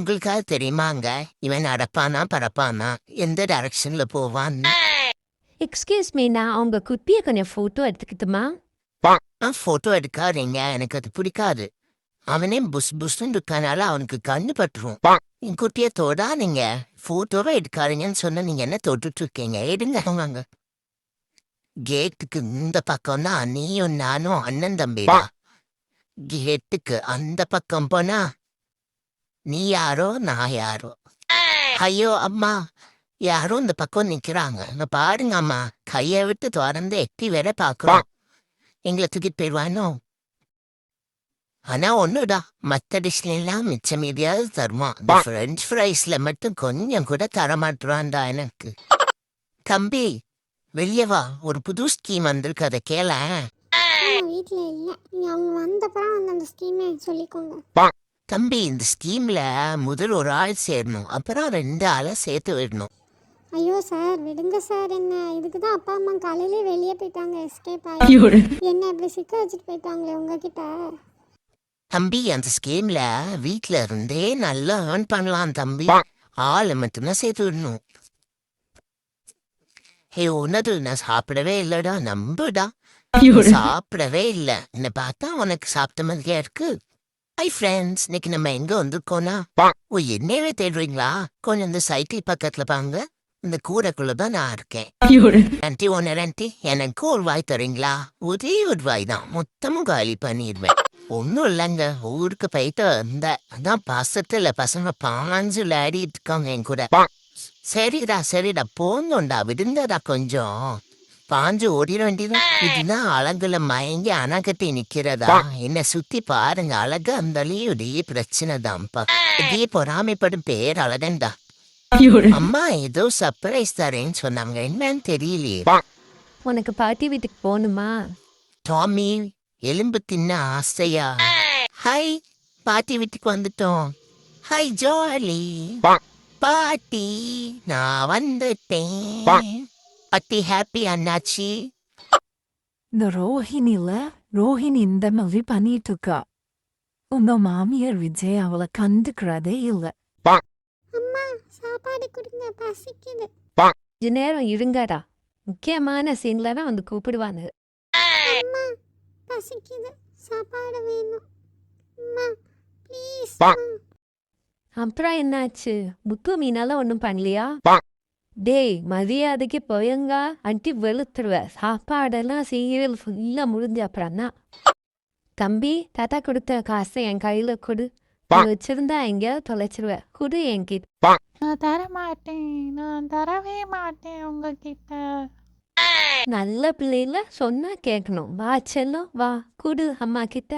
உங்களுக்காக தெரியுமாங்க இவன் நடப்பானா பறப்பானா எந்த டைரக்ஷன்ல போவான்னு? எக்ஸ்கியூஸ் மீ, நான் அவங்க குட்டியை கொஞ்சம் ஃபோட்டோ எடுத்துக்கிட்டுமா? போட்டோ எடுக்காதீங்க, எனக்கு அது பிடிக்காது. அவனே புஸ் புஸ்ன்னு இருக்கனால அவனுக்கு கண்ணு பட்டுரும். என் குட்டியை தொடாதீங்க, போட்டோவை எடுக்காதீங்கன்னு சொன்ன நீங்க என்ன தொட்டுட்டு இருக்கீங்க? எடுங்க வாங்க. கேட்டுக்கு இந்த பக்கம் தான் நீயும் நானும் அண்ணன் தம்பிடா. கேட்டுக்கு அந்த பக்கம் போனா நீ யாரோ நான் யாரோ. ஐயோ அம்மா, யாரோ இந்த பக்கம் நிக்கிறாங்க, பாருங்க அம்மா. கையை விட்டு திறந்து எட்டி வேற பாக்குறோம். எங்களை தூக்கிட்டு போயிடுவானோ? ஆனா ஒண்ணுடா, மத்த டிஷ்ல எல்லாம் மிச்ச மீதியாவது தருவான். பிரெஞ்ச் ஃப்ரைஸ்ல மட்டும் கொஞ்சம் கூட தரமாட்டுறான்டா எனக்கு. தம்பி வெளியே வா, ஒரு புது ஸ்கீம் வந்திருக்கு, அதை கேள. வீட்டில் இல்லை, அவங்க வந்தப்பறம் வந்து அந்த ஸ்கீமே சொல்லிக்கோங்க. தம்பி, இந்த ஸ்கீம்ல முதல் ஒரு ஆள் சேரணும், அப்புறம் 2 ஆளை சேர்த்து விடணும். ஐயோ சார், விடுங்க சார். என்ன இதுக்கு தான் அப்பா அம்மா காலையிலே வெளியே போயிட்டாங்க, எஸ்கேப் ஆகி. என்ன இப்படி சிக்க வச்சுட்டு போயிட்டாங்களே உங்ககிட்ட. தம்பி, அந்த ஸ்கீம்ல வீட்ல இருந்தே நல்லா ஏர்ன் பண்ணலாம் தம்பி. ஆளை மட்டும்தான் சேர்த்து விடணும். ஹே உனது நான் சாப்பிடவே இல்லடா, நம்புடா. சாப்பிடவே இல்லை, என்னை பார்த்தா உனக்கு சாப்பிட்ட மாதிரியா இருக்கு. ஹை ஃப்ரெண்ட்ஸ், இன்னைக்கு நம்ம எங்க வந்திருக்கோம்னா, ஓ என்னவே தேடுறீங்களா? கொஞ்சம் இந்த சைக்கிள் பக்கத்துல பாங்க, இந்த கூரைக்குள்ளதான் நான் இருக்கேன். ஆண்டி ஓனர் ஆண்டி, எனக்கு ஒரு வாய் தரீங்களா? ஒரே ஒரு வாய் தான், மொத்தமும் காலி பண்ணிடுவேன். ஒன்றும் இல்லைங்க, ஊருக்கு போயிட்டு இருந்தேன், அதான் பசத்துல பசங்க பாஞ்சு விளையாடிட்டு இருக்காங்க என் கூட. சரிடா போங்கண்டா, விடுங்கடா கொஞ்சம். பாஞ்சு ஓடிட வேண்டியதான். இதுதான் அழகுல மயங்கி அணகட்டி நிக்கிறதா? என்ன சுத்தி பாருங்க, அழகு இருந்தாலும் இதே பிரச்சனை தான்ப்பா. இதே பொறாமைப்படும் பேர் அழகன்டா. அம்மா ஏதோ சர்ப்ரைஸ் தரேன்னு சொன்னாங்க, என்னன்னு தெரியலையே. உனக்கு பாட்டி வீட்டுக்கு போகணுமா? டாமி, எலும்பு தின்ன ஆசையா? ஹாய், பாட்டி வீட்டுக்கு வந்துட்டோம். ஹாய் ஜாலி பாட்டி, நான் வந்துட்டேன். பாட்டி ஹாப்பி அண்ணாச்சி. இந்த ரோஹிணி இந்த மாதிரி பண்ணிட்டு இருக்கா. உங்க மாமியார் விஜய் அவளை கண்டுக்கிறதே இல்லை. அம்மா சாப்பாடு கொடுங்க, பசிக்குது. கொஞ்ச நேரம் இருங்கடா, முக்கியமான சீன்ல தான் வந்து கூப்பிடுவாங்க. அம்மா பசிக்குது, சாப்பாடு வேணும். அம்மா ப்ளீஸ். அப்புறம் என்னாச்சு? முத்து மீனால ஒன்றும் பண்ணலையா? டேய், மரியாதைக்கு போயங்க, அன்ட்டி வெளுத்துருவ. சாப்பாடெல்லாம் சீரியல் ஃபுல்லாக முடிஞ்ச அப்புறம் தான். தம்பி, தாத்தா கொடுத்த காசை என் கையில் கொடு. வச்சிருந்தா எங்கேயாவது தொலைச்சிருவ. குடு என்கிட்ட. நான் தர மாட்டேன், நான் தரவே மாட்டேன் உங்ககிட்ட. நல்ல பிள்ளைல சொன்னா கேட்கணும். வா செல்லம், வா குடு அம்மா கிட்ட.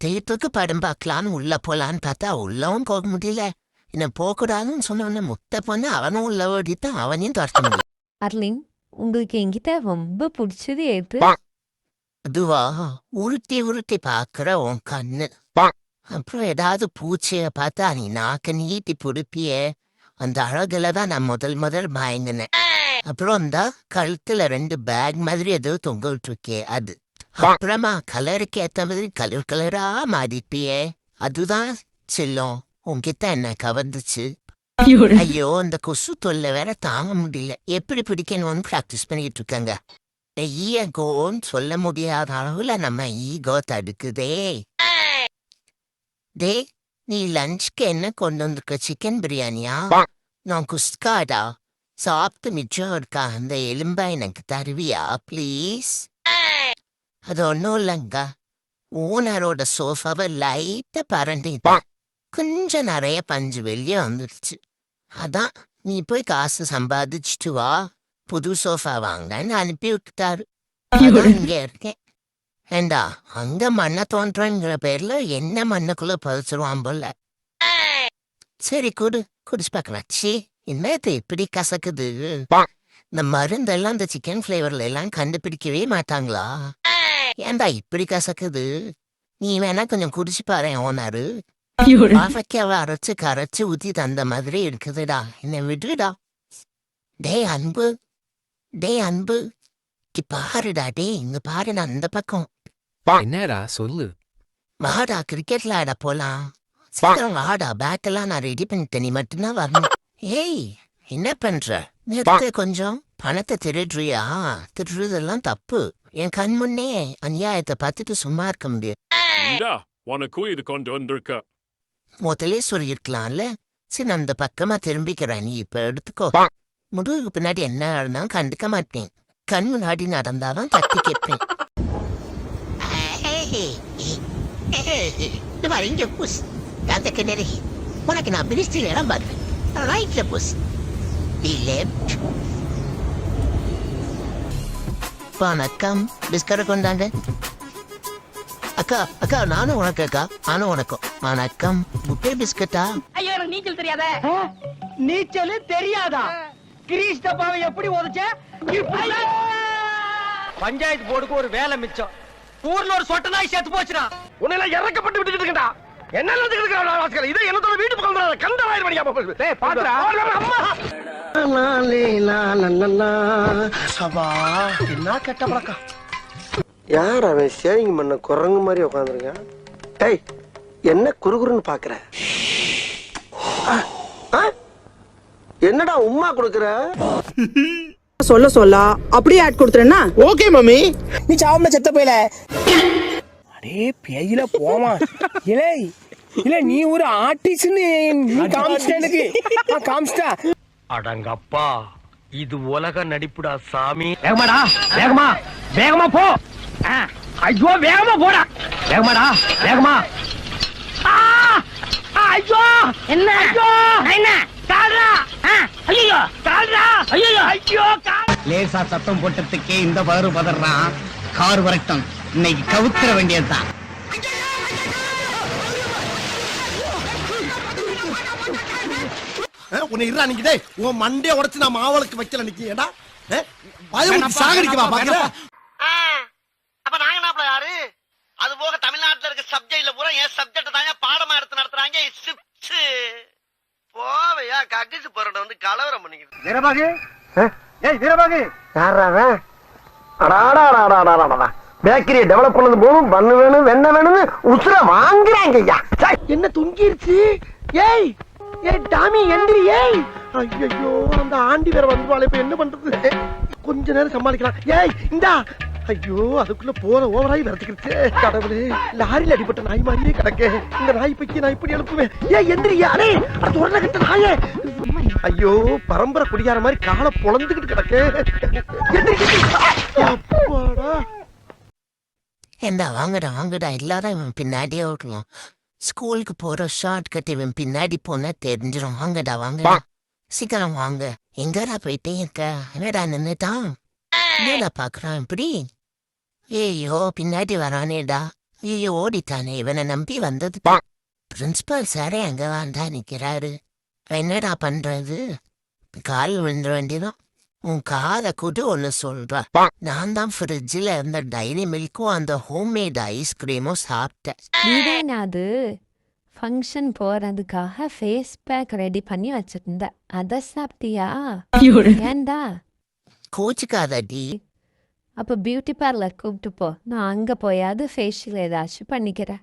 தேட்டருக்கு படம் பார்க்கலான்னு உள்ள போலான்னு பார்த்தா உள்ளவும் போக முடியல. என்ன போகக்கூடாதுன்னு சொன்ன முட்டை பொண்ணு அவனும் உள்ள ஓடித்தான், அவனையும் துரத்த முடியல. அர்லின், உங்களுக்கு என்கிட்ட ரொம்ப பிடிச்சது எது? அதுவா, உருட்டி பாக்குற உன் கண்ணு. அப்புறம் ஏதாவது பூச்சிய பார்த்தா நீ நாக்க நீட்டி புடுப்பிய, அந்த அழகுல தான் நான் முதல் பயங்கினேன். அப்புறம் இந்த கழுத்துல 2 பேக் மாதிரி ஏதோ தொங்க விட்டுருக்கே அது. அப்புறமா கலருக்கு ஏத்த மாதிரி கலரா மாறிப்பியே, அதுதான் செல்லம். உன்கிட்ட என்ன கவர்ந்துச்சு. ஐயோ, இந்த கொசு தொல்லை வேற தாங்க முடியல. எப்படி பிடிக்கணும்னு பிராக்டிஸ் பண்ணிட்டு இருக்காங்க. ஈகோன்னு சொல்ல முடியாத அளவுல நம்ம ஈகோ தடுக்குதே. டே, நீ லஞ்சுக்கு என்ன கொண்டு வந்திருக்க? சிக்கன் பிரியாணியா? நான் குஸ்காடா. சாப்பிட்டு மிச்சம் இருக்கா, அந்த எலும்பா எனக்கு தருவியா ப்ளீஸ்? அது ஒன்றும் இல்லைங்க, ஓனரோட சோஃபாவை லைட்டா பரண்டிட்டான், கொஞ்சம் நிறைய பஞ்சு வெளியே வந்துடுச்சு. அதான் நீ போய் காசு சம்பாதிச்சுட்டு வா, புது சோஃபா வாங்கன்னு அனுப்பி விட்டாரு. இங்க இருக்கேன். ஏண்டா, அங்க மண்ணை தோன்றங்கிற பேர்ல என்ன மண்ணுக்குள்ள பதிச்சிருவான் போல. சரி குடிச்சு பார்க்கலாம். சி, என்னது இப்படி கசக்குது? இந்த மருந்தெல்லாம் இந்த சிக்கன் ஃபிளேவர்ல எல்லாம் கண்டுபிடிக்கவே மாட்டாங்களா? ஏண்டா இப்படி கசக்குது? நீ வேணா கொஞ்சம் குடிச்சு பாரு ஓனாரு. பாவக்காவை அரைச்சு கரைச்சு ஊத்தி தந்த மாதிரி இருக்குதுடா, என்ன விடுடா. டேய் அன்பு, பாருடா. டேய் இங்க பாருடா, அந்த பக்கம். என்னடா சொல்லு. வாடா, கிரிக்கெட்ல ஆட போலாம். சீக்கிரம் வாடா, பேக்கெல்லாம் நான் ரெடி பண்ணிட்டேன், நீ மட்டும்தான் வரணும். ஏய், என்ன பண்ற? நிறுத்து கொஞ்சம். பணத்தை திருடுறியா? திருடுறதெல்லாம் தப்பு. என் கண் முன்னே அநியாயத்தை பார்த்துட்டு சும்மா இருக்க முடியாது. இந்தா உனக்கும் இது கொண்டு வந்திருக்க. முதலே சொல்லியிருக்கலாம்ல. சரி, நான் அந்த பக்கமா திரும்பிக்கிறேன், நீ இப்ப எடுத்துக்கோ. முதுகுக்கு பின்னாடி என்ன நடந்தாலும் கண்டுக்க மாட்டேன். கண் முன்னாடி நடந்தாதான் தட்டி கேட்பேன். இங்க புஷ் அந்த கிணறு உனக்கு நான் பிரிஸ்டில் இடம் பாருவேன். ரைட்ல புஷ், தி லெஃப்ட். வணக்கம், பிஸ்கரை கொண்டாங்க. அக்கா அக்கா, நானும் உனக்கு. அக்கா நானும் உனக்கும். வணக்கம். முட்டை பிஸ்கட்டா? ஐயோ, எனக்கு நீச்சல் தெரியாத. நீச்சல் தெரியாதா? கிரீஷ் டப்பாவை எப்படி உதச்ச? பஞ்சாயத்து போர்டுக்கு ஒரு வேலை மிச்சம். ஊர்ல ஒரு சொட்ட நாய் செத்து போச்சுடா. உன்னை இறக்கப்பட்டு விட்டுட்டு இருக்கா? என்ன நடந்துக்கிட்டு இதை என்னோட வீட்டு பக்கம் கந்தவாயிரம் மணியா பாத்துறா. என்ன கெட்ட பழக்கம். யார் அவன் சேவிங் பண்ண குரங்கு மாதிரி உட்காந்துருக்கான்? டேய், என்ன குறுகுறுன்னு பாக்குற? என்னடா உம்மா கொடுக்குற? சொல்ல சொல்ல அப்படியே ஆட் கொடுத்துறேன்னா ஓகே மம்மி. நீ சாவமா செத்த போயில. அடே பேயில போமா. இல்ல இல்ல, நீ ஒரு ஆர்டிஸ்ட்னு நீ காமிச்சிட்ட எனக்கு. காமிச்சிட்டா. அடங்கப்பா, இது உலக நடிப்புடா சாமி. வேகமாடா, வேகமா வேகமா போ. ஐயோ, வேகமா போடா. வேகமாடா, வேகமா. ஐயோ, என்ன ஐயோ, என்ன கால்ரா. ஐயோ கால்ரா. ஐயோ ஐயோ கால். லேசா சத்தம் போட்டதுக்கே இந்த பதறு பதறான். கார் வரட்டும், இன்னைக்கு கவுத்துற வேண்டியதுதான். உன்னை இருடா நிக்கிட்டே. உன் மண்டைய உடைச்சு நான் மாவளுக்கு வைக்கல நிக்கியடா. சாகடிக்கவா பாக்குற? அப்ப நாங்க என்ன யாரு? அது போக தமிழ்நாட்டுல இருக்க சப்ஜெக்ட்ல பூரா என் சப்ஜெக்ட் தாங்க பாடமா எடுத்து நடத்துறாங்க. போவையா கக்கிச்சு போறத வந்து கலவரம் பண்ணிக்கிட்டு. வீரபாகு, ஏய் வீரபாகு. யாராவே? அடாடாடாடாடாடா, பேக்கரியை டெவலப் பண்ணது போதும் பண்ணு வேணும் வெண்ண வேணும்னு உசுர வாங்குறாங்க ஐயா. என்ன தொங்கிருச்சு? ஏய் ஏய் டாமி எந்திரி. ஏய் ஐயோ, அந்த ஆண்டி வேற வந்துருவாளே, இப்ப என்ன பண்றது? கொஞ்ச நேரம் சமாளிக்கலாம். ஏய் இந்தா. ஐயோ, அதுக்குள்ள போற ஓவராய் வரத்துக்கிட்டு. கடவுளே, லாரியில் அடிபட்ட நாய் மாதிரியே கிடக்கு. இந்த நாய் பைக்கு நான் இப்படி எழுப்புவேன். ஏய் எந்திரியா. அடே, அது உடனே கிட்ட நாயே. ஐயோ, பரம்பரை குடியார மாதிரி காலை பொழந்துகிட்டு கிடக்கு. அப்பாடா. ஏண்டா வாங்கடா வாங்கடா, எல்லாரும் இவன் பின்னாடியே ஓட்டலாம். ஸ்கூலுக்கு போற ஷார்ட் கட் இவன் பின்னாடி போனா தெரிஞ்சிடும். வாங்கடா வாங்கடா, சீக்கிரம் வாங்க. எங்கடா போயிட்டே இருக்க? என்னடா நின்னுட்டான்? என்னடா பாக்குறான் இப்படி? ஐயோ, பின்னாடி வரானேடா. ஐயோ, ஓடிட்டானே. இவனை நம்பி வந்தது. பிரின்சிபல் சாரே அங்க வாண்டா நிக்கிறாரு. என்னடா பண்றது? கால் விழுந்துட வேண்டியதான். உன் காதை கூட்டு ஒன்னு சொல்ற. நான் தான் ஃப்ரிட்ஜில் இருந்த டைரி மில்க்கும் அந்த ஹோம்மேட் ஐஸ்கிரீமும் சாப்பிட்டேன். நீதான் அது ஃபங்க்ஷன் போறதுக்காக ஃபேஸ் பேக் ரெடி பண்ணி வச்சிருந்த, அதை சாப்பிட்டியா? ஏண்டா? கோச்சுக்காதடி. அப்போ பியூட்டி பார்லர் கூப்பிட்டு போ, நான் அங்கே போயாவது ஃபேஷியல் ஏதாச்சும் பண்ணிக்கிறேன்.